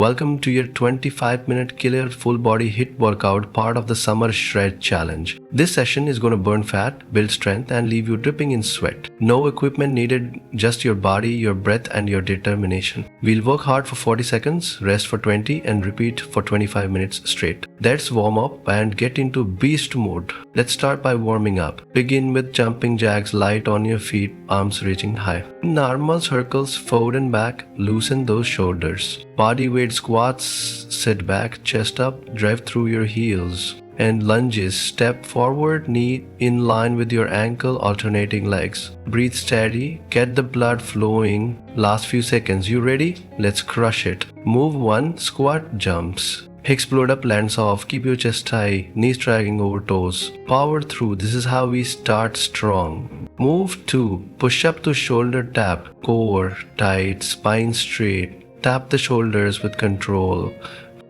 Welcome to your 25-minute killer full body HIIT workout, part of the Summer Shred Challenge. This session is going to burn fat, build strength, and leave you dripping in sweat. No equipment needed, just your body, your breath, and your determination. We'll work hard for 40 seconds, rest for 20, and repeat for 25 minutes straight. Let's warm up and get into beast mode. Let's start by warming up. Begin with jumping jacks light on your feet, arms reaching high. Normal circles forward and back, loosen those shoulders. Body weight squats, sit back, chest up, drive through your heels. And lunges, step forward, knee in line with your ankle, alternating legs. Breathe steady, get the blood flowing. Last few seconds, you ready? Let's crush it. Move 1, squat, jumps. Explode up, lands off, keep your chest high, knees dragging over toes. Power through, this is how we start strong. Move 2, push up to shoulder tap, core tight, spine straight. Tap the shoulders with control.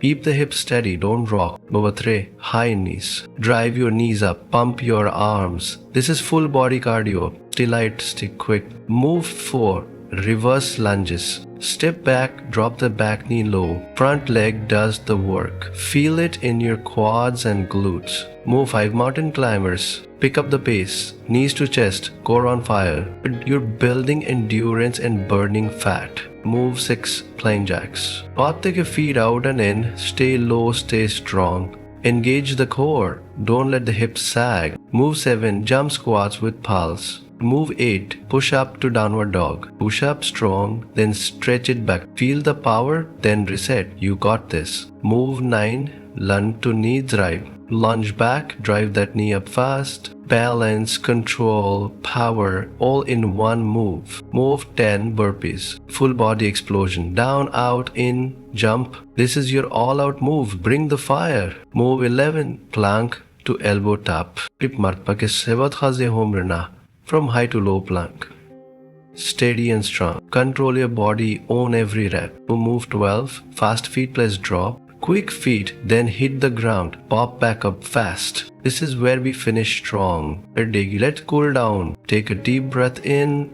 Keep the hips steady, don't rock. Number 3, high knees. Drive your knees up, pump your arms. This is full body cardio. Stay light, stay quick. Move 4, reverse lunges. Step back, drop the back knee low. Front leg does the work. Feel it in your quads and glutes. Move 5, mountain climbers. Pick up the pace. Knees to chest, core on fire. You're building endurance and burning fat. Move 6, plain jacks. Take your feet out and in. Stay low, stay strong. Engage the core. Don't let the hips sag. Move 7, jump squats with pulse. Move 8, push up to downward dog. Push up strong, then stretch it back. Feel the power, then reset. You got this. Move 9, lunge to knee drive. Lunge back, drive that knee up fast. Balance, control, power, all in one move. Move 10, burpees. Full body explosion. Down, out, in, jump. This is your all-out move. Bring the fire. Move 11, plank to elbow tap. From high to low plank. Steady and strong. Control your body, own every rep. Move 12, fast feet plus drop. Quick feet, then hit the ground. Pop back up fast. This is where we finish strong. Let's cool down. Take a deep breath in.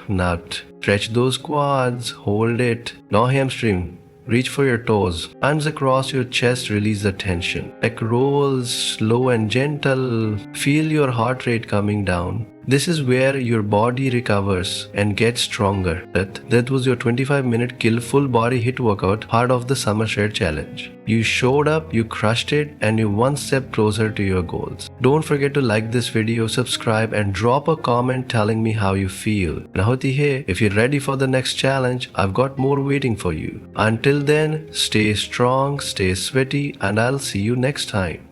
Now stretch those quads. Hold it. Now hamstring. Reach for your toes. Arms across your chest, release the tension. Neck rolls, slow and gentle. Feel your heart rate coming down. This is where your body recovers and gets stronger. That was your 25-minute kill full body HIIT workout, part of the Summer Shred Challenge. You showed up, you crushed it, and you're one step closer to your goals. Don't forget to like this video, subscribe, and drop a comment telling me how you feel. If you're ready for the next challenge, I've got more waiting for you. Until then, stay strong, stay sweaty, and I'll see you next time.